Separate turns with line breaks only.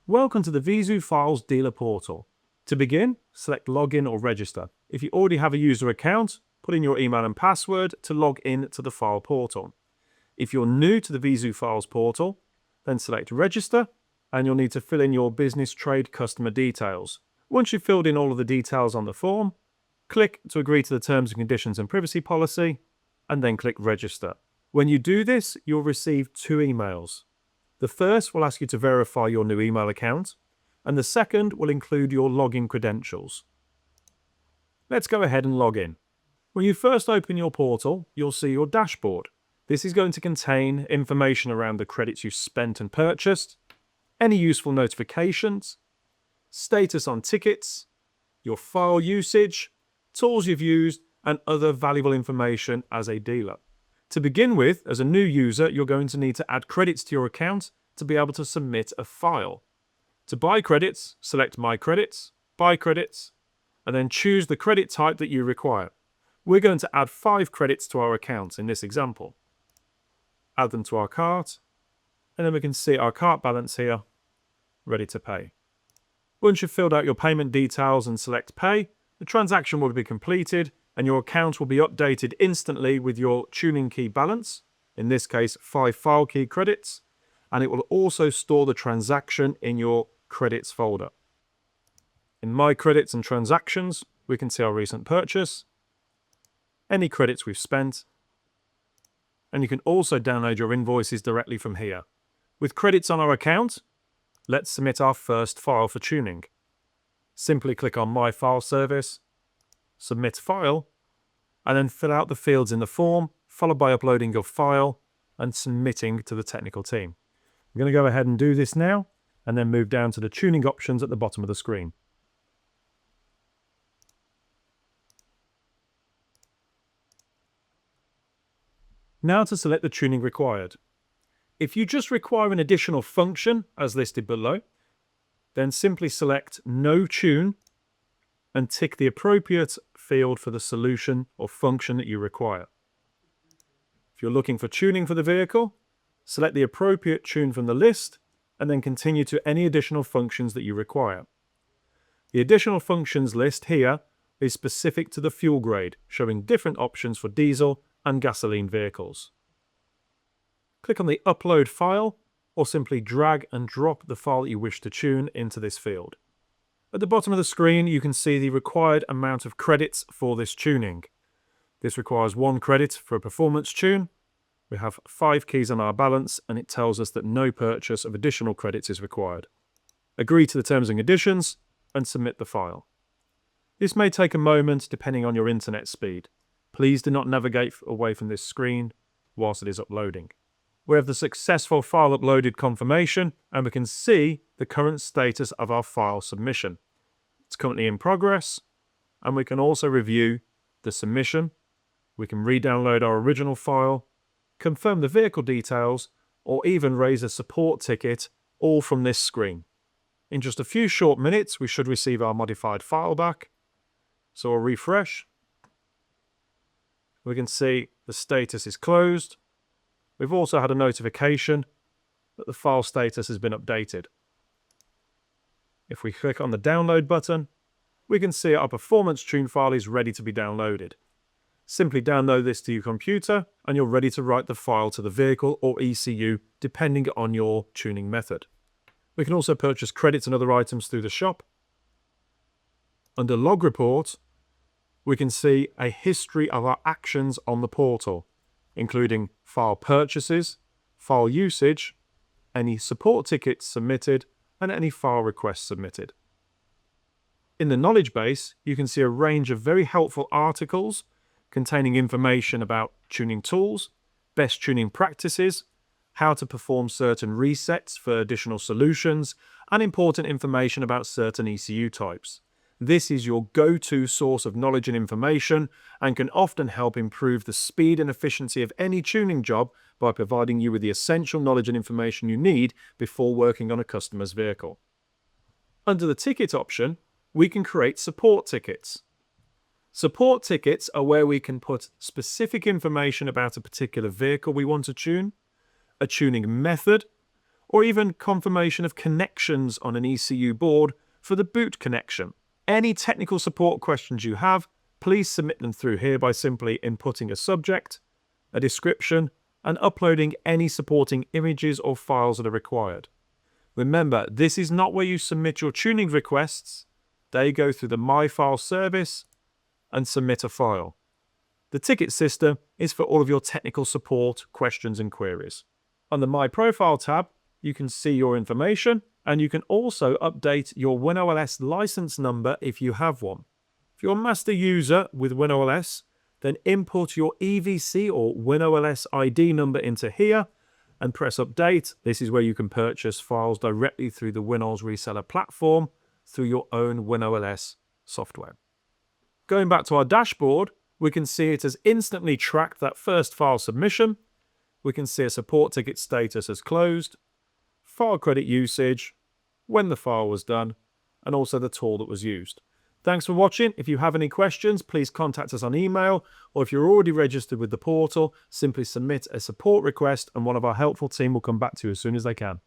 Welcome to the VIEZU Files Dealer Portal. To begin, select Login or Register. If you already have a user account, put in your email and password to log in to the file portal. If you're new to the VIEZU Files Portal, then select Register, and you'll need to fill in your business trade customer details. Once you've filled in all of the details on the form, click to agree to the terms and conditions and privacy policy, and then click Register. When you do this, you'll receive two emails. The first will ask you to verify your new email account, and the second will include your login credentials. Let's go ahead and log in. When you first open your portal, you'll see your dashboard. This is going to contain information around the credits you've spent and purchased, any useful notifications, status on tickets, your file usage, tools you've used, and other valuable information as a dealer. To begin with, as a new user, you're going to need to add credits to your account to be able to submit a file. To buy credits, select My Credits, Buy Credits, and then choose the credit type that you require. We're going to add 5 credits to our account in this example. Add them to our cart, and then we can see our cart balance here, ready to pay. Once you've filled out your payment details and select Pay, the transaction will be completed and your account will be updated instantly with your tuning key balance, in this case 5 file key credits, and it will also store the transaction in your credits folder. In My Credits and Transactions, we can see our recent purchase, any credits we've spent, and you can also download your invoices directly from here. With credits on our account, let's submit our first file for tuning. Simply click on My File Service, Submit File, and then fill out the fields in the form, followed by uploading your file and submitting to the technical team. I'm going to go ahead and do this now, and then move down to the tuning options at the bottom of the screen. Now to select the tuning required. If you just require an additional function, as listed below, then simply select No Tune and tick the appropriate field for the solution or function that you require. If you're looking for tuning for the vehicle, select the appropriate tune from the list and then continue to any additional functions that you require. The additional functions list here is specific to the fuel grade, showing different options for diesel and gasoline vehicles. Click on the Upload File or simply drag and drop the file that you wish to tune into this field. At the bottom of the screen, you can see the required amount of credits for this tuning. This requires 1 credit for a performance tune. We have 5 keys on our balance, and it tells us that no purchase of additional credits is required. Agree to the terms and conditions, and submit the file. This may take a moment depending on your internet speed. Please do not navigate away from this screen whilst it is uploading. We have the successful file uploaded confirmation, and we can see the current status of our file submission. It's currently in progress, and we can also review the submission. We can re-download our original file, confirm the vehicle details, or even raise a support ticket, all from this screen. In just a few short minutes, we should receive our modified file back. So we'll refresh. We can see the status is closed. We've also had a notification that the file status has been updated. If we click on the download button, we can see our performance tune file is ready to be downloaded. Simply download this to your computer and you're ready to write the file to the vehicle or ECU depending on your tuning method. We can also purchase credits and other items through the shop. Under Log Report, we can see a history of our actions on the portal, including file purchases, file usage, any support tickets submitted, and any file requests submitted. In the knowledge base, you can see a range of very helpful articles containing information about tuning tools, best tuning practices, how to perform certain resets for additional solutions, and important information about certain ECU types. This is your go-to source of knowledge and information and can often help improve the speed and efficiency of any tuning job by providing you with the essential knowledge and information you need before working on a customer's vehicle. Under the ticket option, we can create support tickets. Support tickets are where we can put specific information about a particular vehicle we want to tune, a tuning method, or even confirmation of connections on an ECU board for the boot connection. Any technical support questions you have, please submit them through here by simply inputting a subject, a description, and uploading any supporting images or files that are required. Remember, this is not where you submit your tuning requests. They go through the My File service and submit a file. The ticket system is for all of your technical support, questions, and queries. On the My Profile tab, you can see your information, and you can also update your WinOLS license number if you have one. If you're a master user with WinOLS, then input your EVC or WinOLS ID number into here and press update. This is where you can purchase files directly through the WinOLS reseller platform through your own WinOLS software. Going back to our dashboard, we can see it has instantly tracked that first file submission. We can see a support ticket status as closed, file credit usage, when the file was done, and also the tool that was used. Thanks for watching. If you have any questions, please contact us on email, or if you're already registered with the portal, simply submit a support request and one of our helpful team will come back to you as soon as they can.